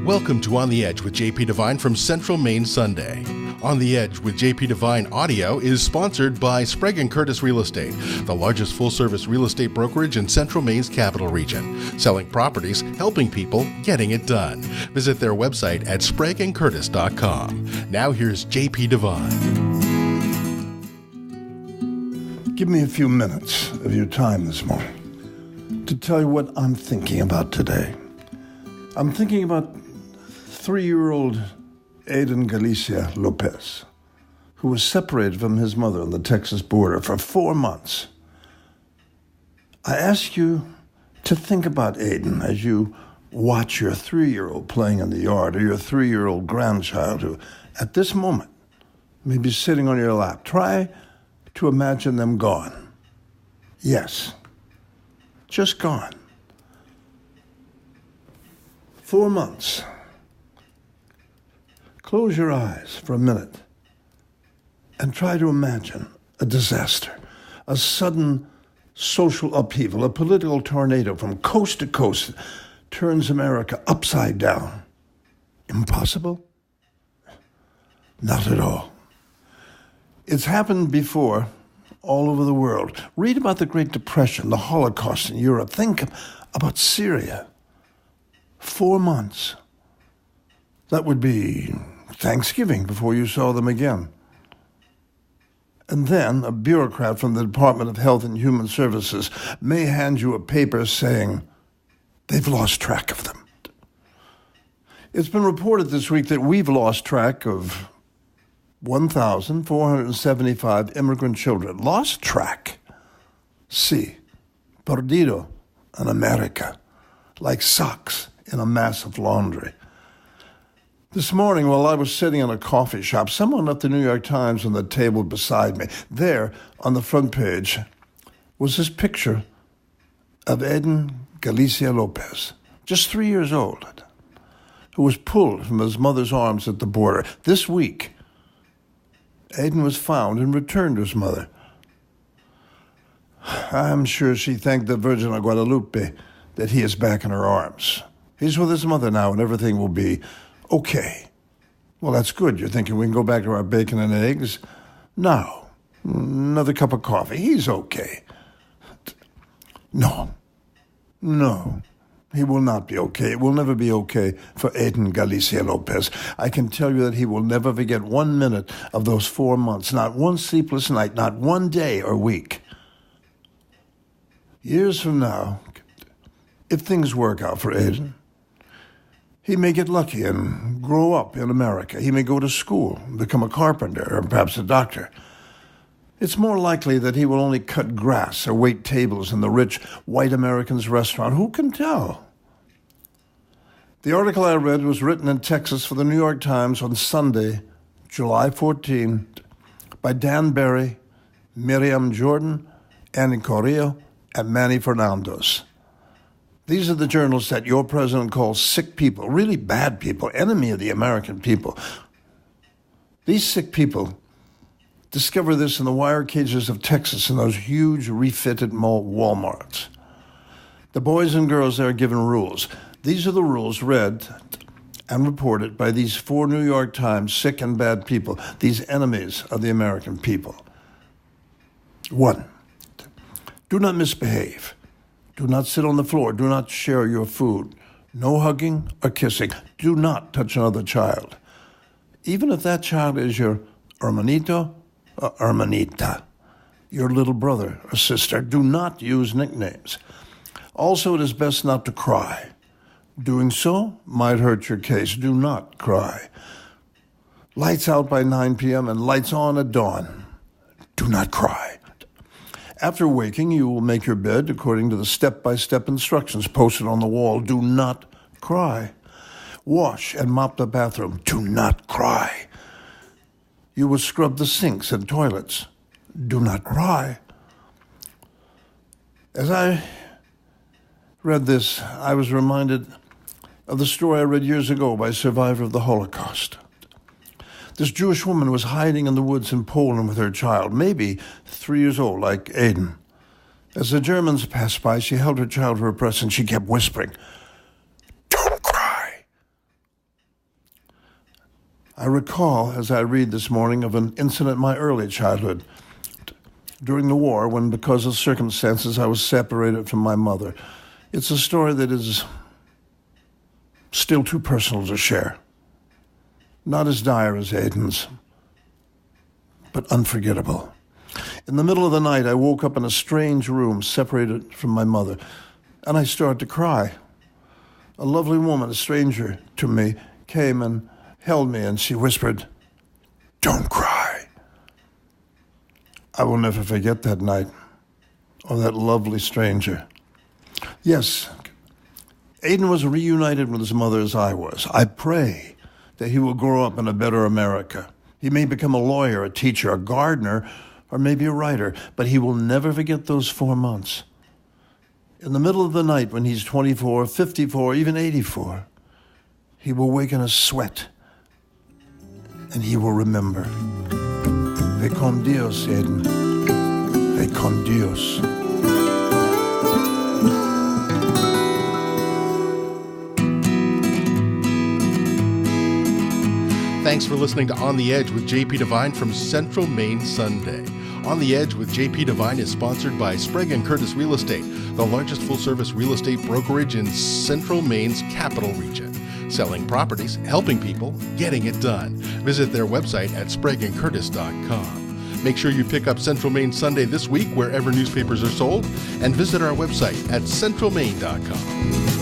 Welcome to On the Edge with JP Devine from Central Maine Sunday. On the Edge with JP Devine audio is sponsored by Sprague & Curtis Real Estate, the largest full-service real estate brokerage in Central Maine's capital region, selling properties, helping people, getting it done. Visit their website at spragueandcurtis.com. Now here's JP Devine. Give me a few minutes of your time this morning to tell you what I'm thinking about today. I'm thinking about 3-year-old Aiden Galicia Lopez, who was separated from his mother on the Texas border for 4 months. I ask you to think about Aiden as you watch your 3-year-old playing in the yard, or your 3-year-old grandchild who, at this moment, may be sitting on your lap. Try to imagine them gone. Yes, just gone. 4 months. Close your eyes for a minute and try to imagine a disaster, a sudden social upheaval, a political tornado from coast to coast turns America upside down. Impossible? Not at all. It's happened before all over the world. Read about the Great Depression, the Holocaust in Europe. Think about Syria. 4 months. That would be Thanksgiving before you saw them again. And then a bureaucrat from the Department of Health and Human Services may hand you a paper saying they've lost track of them. It's been reported this week that we've lost track of 1,475 immigrant children. Lost track. Sí, perdido in America, like socks in a mass of laundry. This morning, while I was sitting in a coffee shop, someone left the New York Times on the table beside me. There, on the front page, was this picture of Aiden Galicia Lopez, just 3 years old, who was pulled from his mother's arms at the border. This week, Aiden was found and returned to his mother. I'm sure she thanked the Virgin of Guadalupe that he is back in her arms. He's with his mother now, and everything will be okay. Well, that's good. You're thinking we can go back to our bacon and eggs? No. Another cup of coffee. He's okay. No. He will not be okay. It will never be okay for Aiden Galicia Lopez. I can tell you that he will never forget 1 minute of those 4 months, not one sleepless night, not one day or week. Years from now, if things work out for Aiden, he may get lucky and grow up in America. He may go to school, become a carpenter, or perhaps a doctor. It's more likely that he will only cut grass or wait tables in the rich white American's restaurant. Who can tell? The article I read was written in Texas for the New York Times on Sunday, July 14, by Dan Barry, Miriam Jordan, Annie Correa, and Manny Fernandez. These are the journalists that your president calls sick people, really bad people, enemy of the American people. These sick people discover this in the wire cages of Texas in those huge refitted Walmarts. The boys and girls there are given rules. These are the rules read and reported by these 4 New York Times sick and bad people, these enemies of the American people. 1, do not misbehave. Do not sit on the floor. Do not share your food. No hugging or kissing. Do not touch another child. Even if that child is your hermanito or hermanita, your little brother or sister, do not use nicknames. Also, it is best not to cry. Doing so might hurt your case. Do not cry. Lights out by 9 p.m. and lights on at dawn. Do not cry. After waking, you will make your bed according to the step-by-step instructions posted on the wall. Do not cry. Wash and mop the bathroom. Do not cry. You will scrub the sinks and toilets. Do not cry. As I read this, I was reminded of the story I read years ago by a survivor of the Holocaust. This Jewish woman was hiding in the woods in Poland with her child, maybe 3 years old, like Aiden. As the Germans passed by, she held her child to her breast and she kept whispering, "Don't cry. I recall, as I read this morning, of an incident in my early childhood during the war when, because of circumstances, I was separated from my mother. It's a story that is still too personal to share. Not as dire as Aidan's, but unforgettable. In the middle of the night, I woke up in a strange room, separated from my mother, and I started to cry. A lovely woman, a stranger to me, came and held me, and she whispered, "Don't cry." I will never forget that night, or that lovely stranger. Yes, Aidan was reunited with his mother as I was. I pray that he will grow up in a better America. He may become a lawyer, a teacher, a gardener, or maybe a writer, but he will never forget those 4 months. In the middle of the night when he's 24, 54, even 84, he will wake in a sweat, and he will remember. Ve con Dios, Aidan. Ve con Dios. Thanks for listening to On the Edge with JP Devine from Central Maine Sunday. On the Edge with JP Devine is sponsored by Sprague & Curtis Real Estate, the largest full-service real estate brokerage in Central Maine's capital region. Selling properties, helping people, getting it done. Visit their website at spragueandcurtis.com. Make sure you pick up Central Maine Sunday this week wherever newspapers are sold, and visit our website at centralmaine.com.